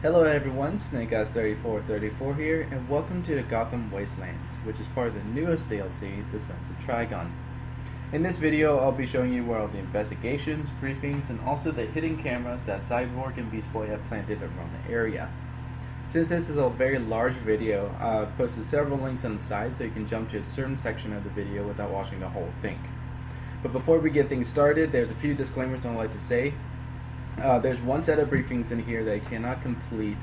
Hello everyone, SnakeEye3434 here, and welcome to the Gotham Wastelands, which is part of the newest DLC, The Sons of Trigon. In this video, I'll be showing you where all the investigations, briefings, and also the hidden cameras that Cyborg and Beast Boy have planted around the area. Since this is a very large video, I've posted several links on the side so you can jump to a certain section of the video without watching the whole thing. But before we get things started, there's a few disclaimers I'd like to say. There's one set of briefings in here that you cannot complete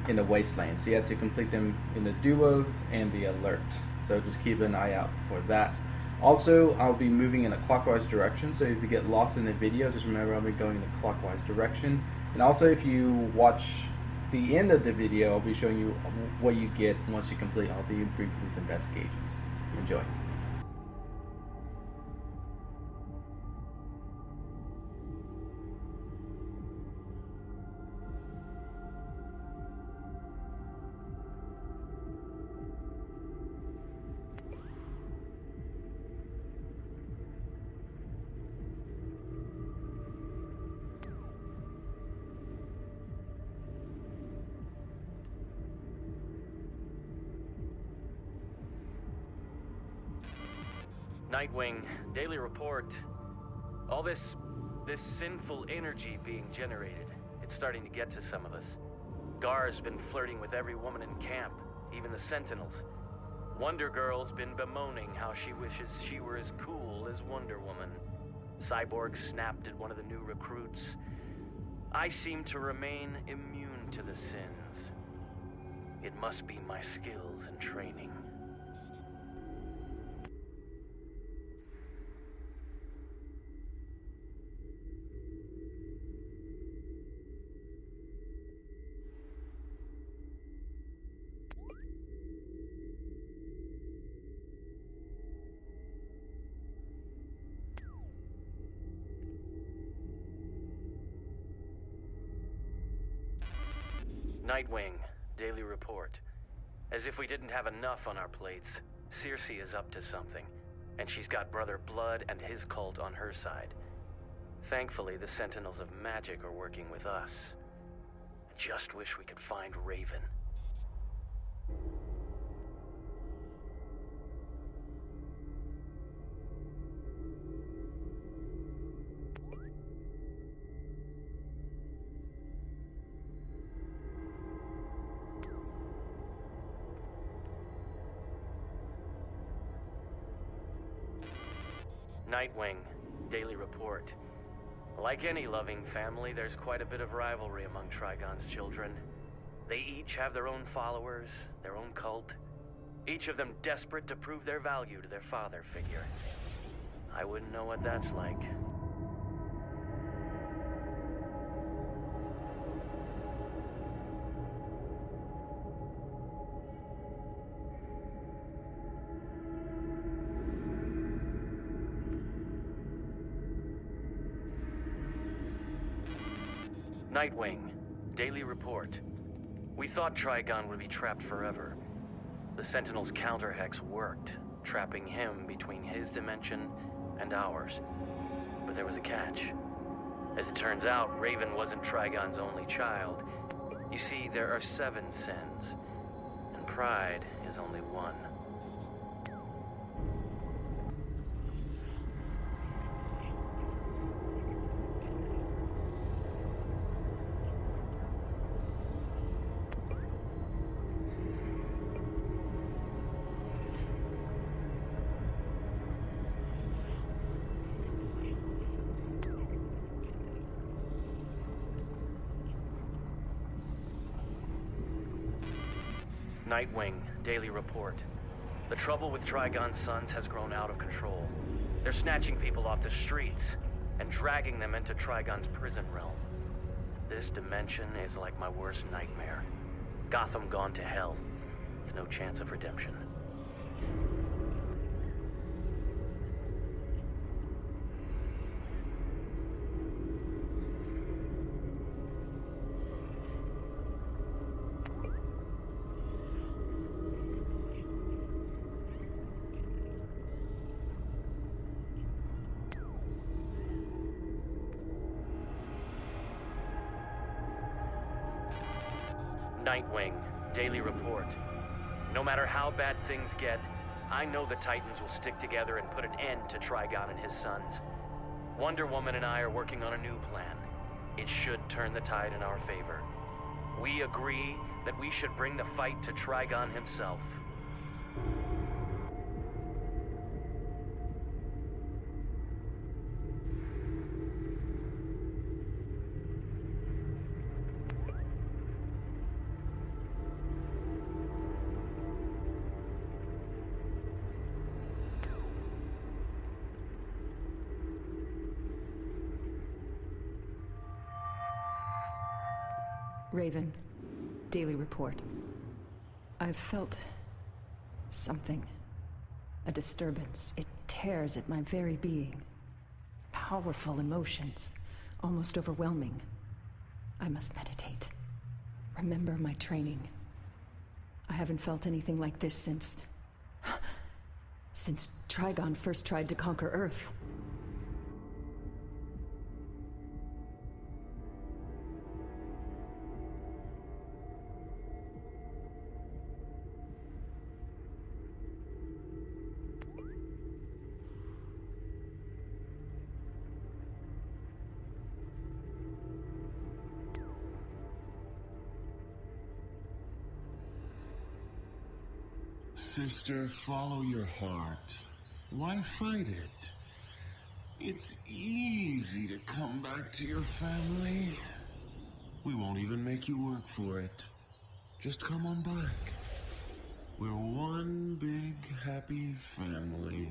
in the Wasteland, so you have to complete them in the duo and the alert. So just keep an eye out for that. Also, I'll be moving in a clockwise direction, so if you get lost in the video, just remember I'll be going in a clockwise direction. And also, if you watch the end of the video, I'll be showing you what you get once you complete all the briefings and investigations. Enjoy. Nightwing, daily report. All this sinful energy being generated, it's starting to get to some of us. Gar's been flirting with every woman in camp, even the Sentinels. Wonder Girl's been bemoaning how she wishes she were as cool as Wonder Woman. Cyborg snapped at one of the new recruits. I seem to remain immune to the sins. It must be my skills and training. Nightwing, daily report. As if we didn't have enough on our plates, Circe is up to something, and she's got Brother Blood and his cult on her side. Thankfully, the Sentinels of Magic are working with us. I just wish we could find Raven. Nightwing, daily report. Like any loving family, there's quite a bit of rivalry among Trigon's children. They each have their own followers, their own cult, each of them desperate to prove their value to their father figure. I wouldn't know what that's like. Nightwing, daily report. We thought Trigon would be trapped forever. The Sentinel's counter-hex worked, trapping him between his dimension and ours. But there was a catch. As it turns out, Raven wasn't Trigon's only child. You see, there are 7 sins, and pride is only one. Nightwing, daily report. The trouble with Trigon's sons has grown out of control. They're snatching people off the streets and dragging them into Trigon's prison realm. This dimension is like my worst nightmare. Gotham gone to hell, with no chance of redemption. Nightwing, Daily Report. No matter how bad things get, I know the Titans will stick together and put an end to Trigon and his sons. Wonder Woman and I are working on a new plan. It should turn the tide in our favor. We agree that we should bring the fight to Trigon himself. Raven, Daily Report. I've felt something. A disturbance. It tears at my very being. Powerful emotions. Almost overwhelming. I must meditate. Remember my training. I haven't felt anything like this since Trigon first tried to conquer Earth. Sister, follow your heart. Why fight it? It's easy to come back to your family. We won't even make you work for it. Just come on back. We're one big, happy family.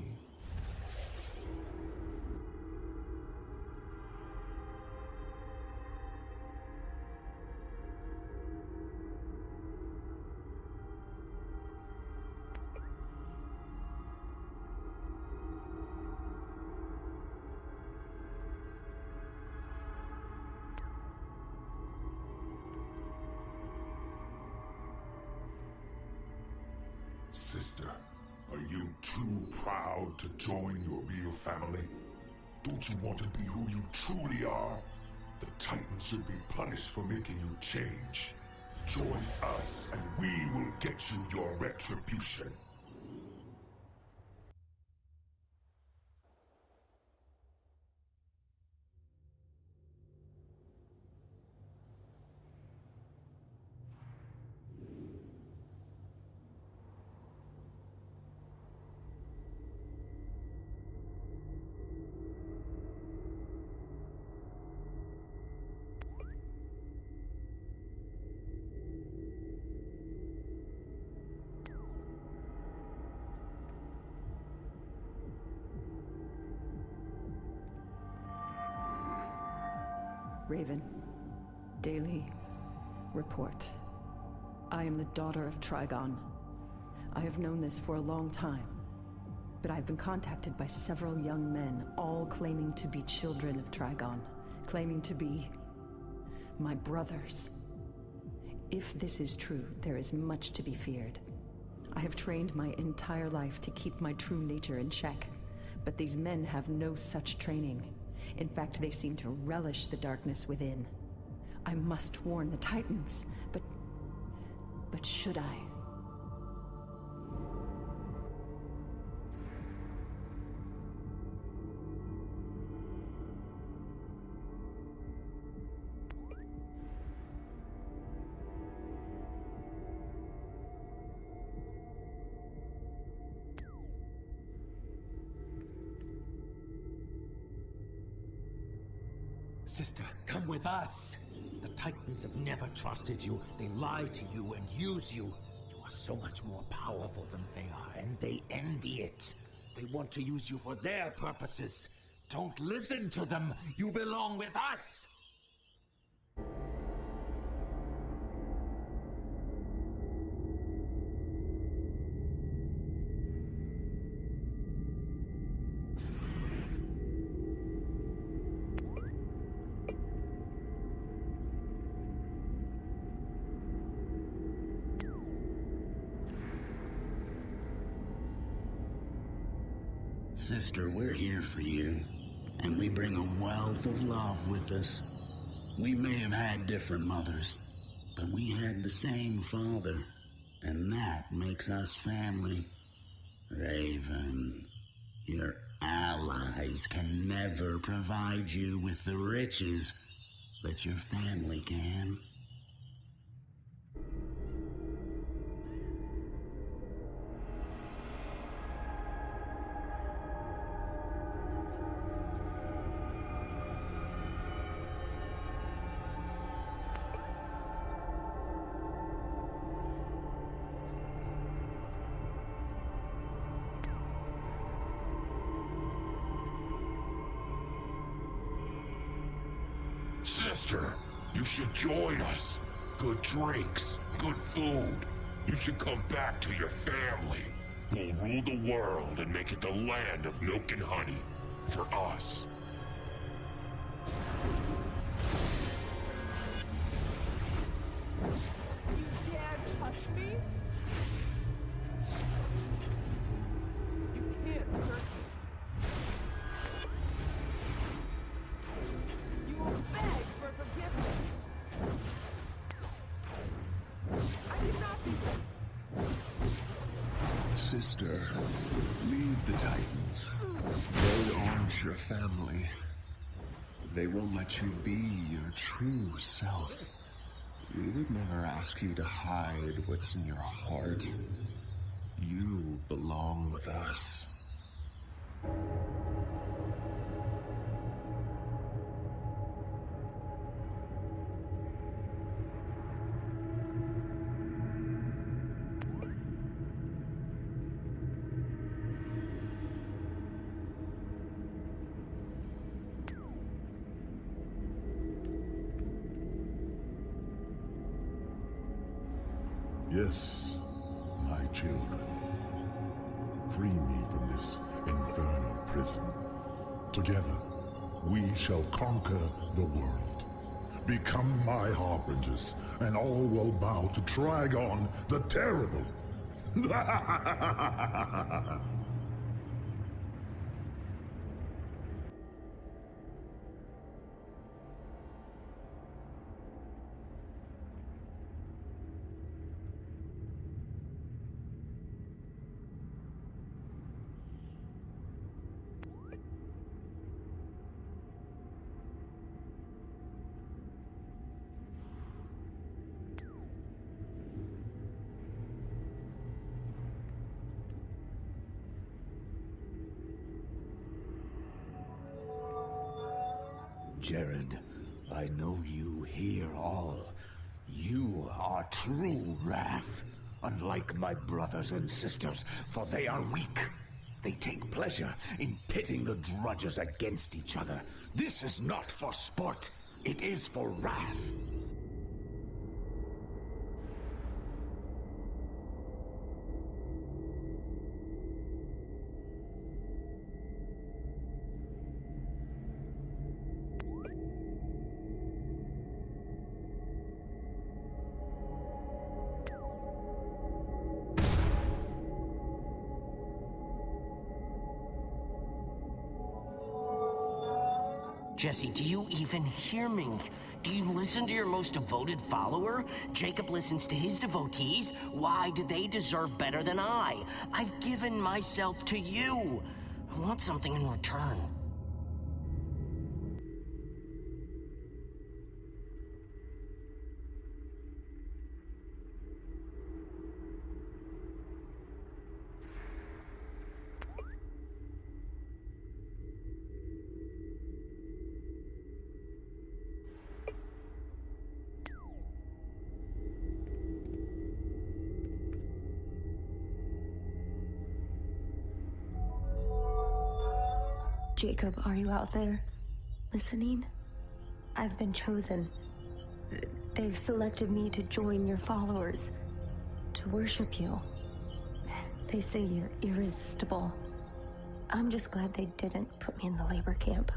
Sister, are you too proud to join your real family? Don't you want to be who you truly are? The Titans should be punished for making you change. Join us and we will get you your retribution. Raven, Daily Report. I am the daughter of Trigon. I have known this for a long time, but I've been contacted by several young men, all claiming to be children of Trigon, claiming to be my brothers. If this is true, there is much to be feared. I have trained my entire life to keep my true nature in check, but these men have no such training. In fact, they seem to relish the darkness within. I must warn the Titans, but should I? Sister, come with us. The Titans have never trusted you. They lie to you and use you. You are so much more powerful than they are, and they envy it. They want to use you for their purposes. Don't listen to them. You belong with us. Sister, we're here for you, and we bring a wealth of love with us. We may have had different mothers, but we had the same father, and that makes us family. Raven, your allies can never provide you with the riches, but your family can. Sister, you should join us. Good drinks, good food. You should come back to your family. We'll rule the world and make it the land of milk and honey. For us. You dare touch me? You can't hurt me. You will beg for forgiveness. I did not do that. Sister, leave the Titans. They aren't your family. They won't let you be your true self. We would never ask you to hide what's in your heart. You belong with us. Yes, my children. Free me from this infernal prison. Together, we shall conquer the world. Become my harbingers, and all will bow to Trigon the Terrible. Jared, I know you hear all. You are true wrath, unlike my brothers and sisters, for they are weak. They take pleasure in pitting the drudges against each other. This is not for sport, it is for wrath. Jesse, do you even hear me? Do you listen to your most devoted follower? Jacob listens to his devotees. Why do they deserve better than I? I've given myself to you. I want something in return. Jacob, are you out there? Listening? I've been chosen. They've selected me to join your followers. To worship you. They say you're irresistible. I'm just glad they didn't put me in the labor camp.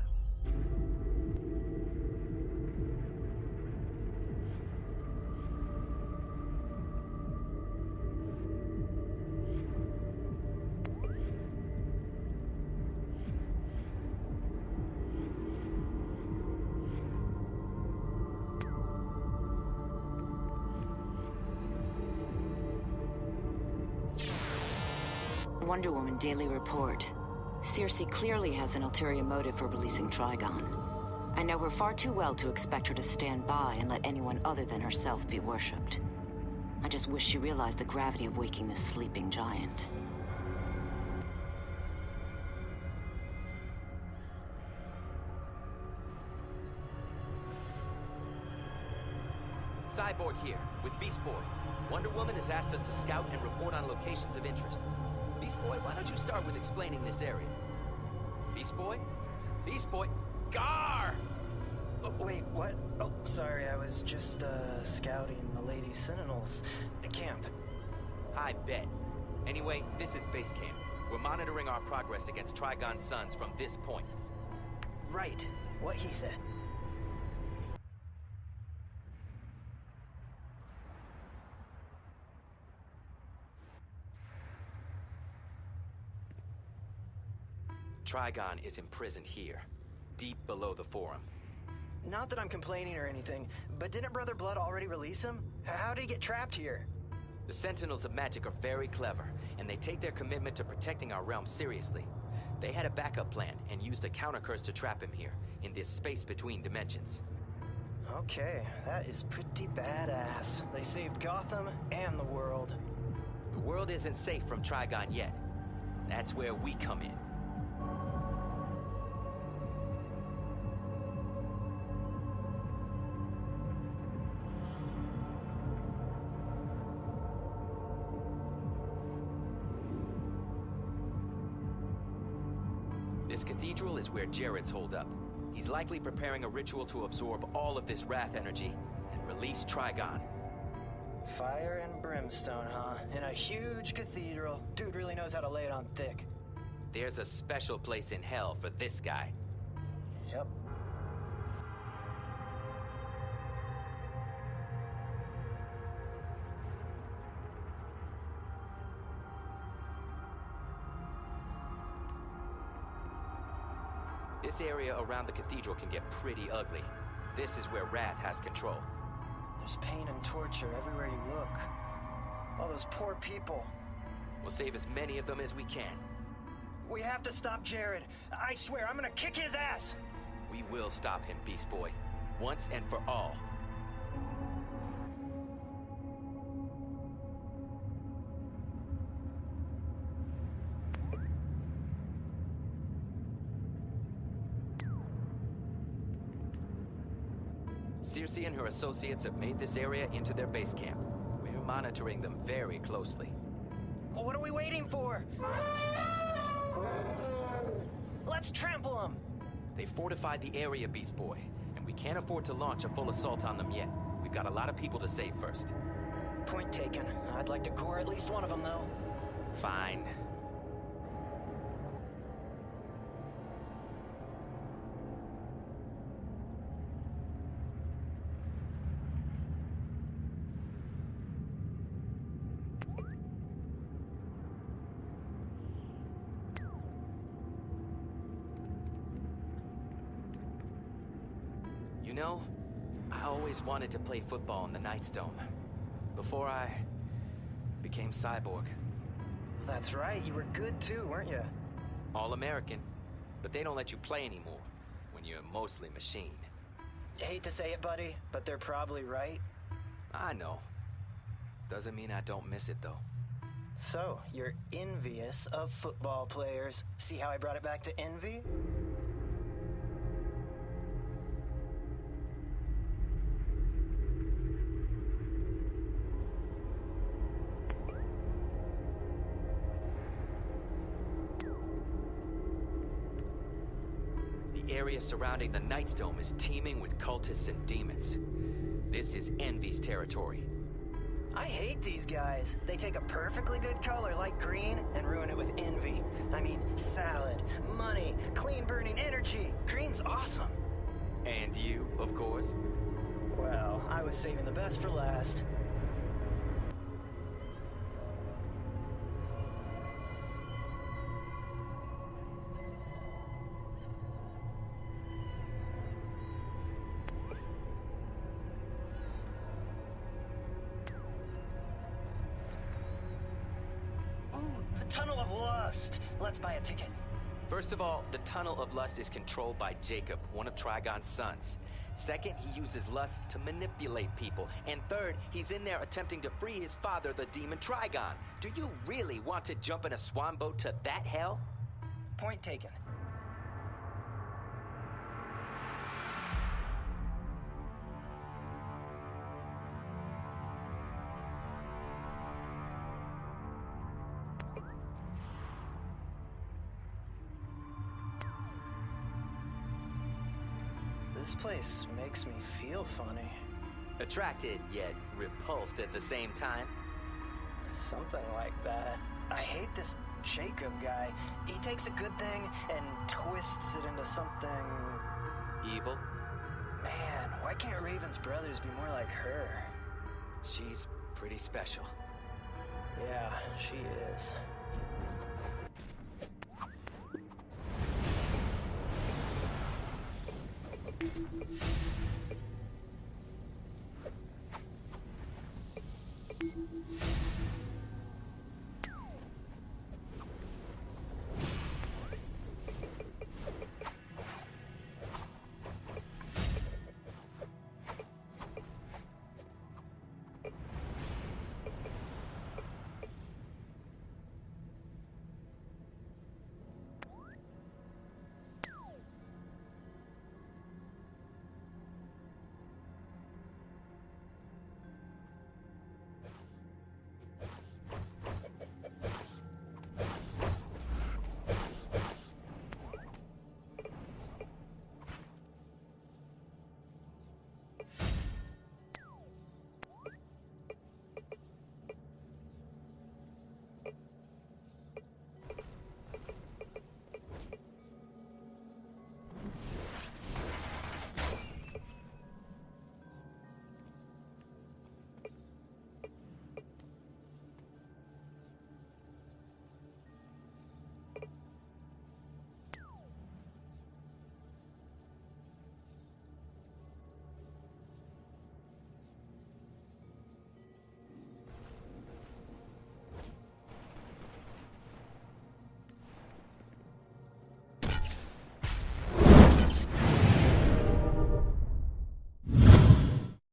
Wonder Woman Daily Report. Circe clearly has an ulterior motive for releasing Trigon. I know her far too well to expect her to stand by and let anyone other than herself be worshipped. I just wish she realized the gravity of waking this sleeping giant. Cyborg here, with Beast Boy. Wonder Woman has asked us to scout and report on locations of interest. Beast Boy, why don't you start with explaining this area? Beast Boy? Beast Boy? Gar! Oh, wait, what? Oh, sorry, I was just, scouting the Lady Sentinels camp. I bet. Anyway, this is base camp. We're monitoring our progress against Trigon's sons from this point. Right. What he said. Trigon is imprisoned here, deep below the Forum. Not that I'm complaining or anything, but didn't Brother Blood already release him? How did he get trapped here? The Sentinels of Magic are very clever, and they take their commitment to protecting our realm seriously. They had a backup plan and used a counter curse to trap him here, in this space between dimensions. Okay, that is pretty badass. They saved Gotham and the world. The world isn't safe from Trigon yet. That's where we come in. This cathedral is where Jared's holed up. He's likely preparing a ritual to absorb all of this wrath energy and release Trigon. Fire and brimstone, huh? In a huge cathedral. Dude really knows how to lay it on thick. There's a special place in hell for this guy. Yep. This area around the cathedral can get pretty ugly. This is where Wrath has control. There's pain and torture everywhere you look. All those poor people. We'll save as many of them as we can. We have to stop Jared. I swear, I'm gonna kick his ass! We will stop him, Beast Boy. Once and for all. Circe and her associates have made this area into their base camp. We're monitoring them very closely. Well, what are we waiting for? Let's trample them! They fortified the area, Beast Boy, and we can't afford to launch a full assault on them yet. We've got a lot of people to save first. Point taken. I'd like to gore at least one of them, though. Fine. You know, I always wanted to play football in the Nightstone. Before I became Cyborg. That's right, you were good too, weren't you? All-American. But they don't let you play anymore when you're mostly machine. Hate to say it, buddy, but they're probably right. I know. Doesn't mean I don't miss it, though. So, you're envious of football players. See how I brought it back to envy? The area surrounding the Nightstone is teeming with cultists and demons. This is Envy's territory. I hate these guys. They take a perfectly good color like green and ruin it with envy. I mean, salad, money, clean burning energy. Green's awesome. And you, of course. Well, I was saving the best for last. Ooh, the Tunnel of Lust. Let's buy a ticket. First of all, the Tunnel of Lust is controlled by Jacob, one of Trigon's sons. Second, he uses lust to manipulate people. And third, he's in there attempting to free his father, the demon Trigon. Do you really want to jump in a swan boat to that hell? Point taken. This place makes me feel funny. Attracted, yet repulsed at the same time? Something like that. I hate this Jacob guy. He takes a good thing and twists it into something... Evil? Man, why can't Raven's brothers be more like her? She's pretty special. Yeah, she is.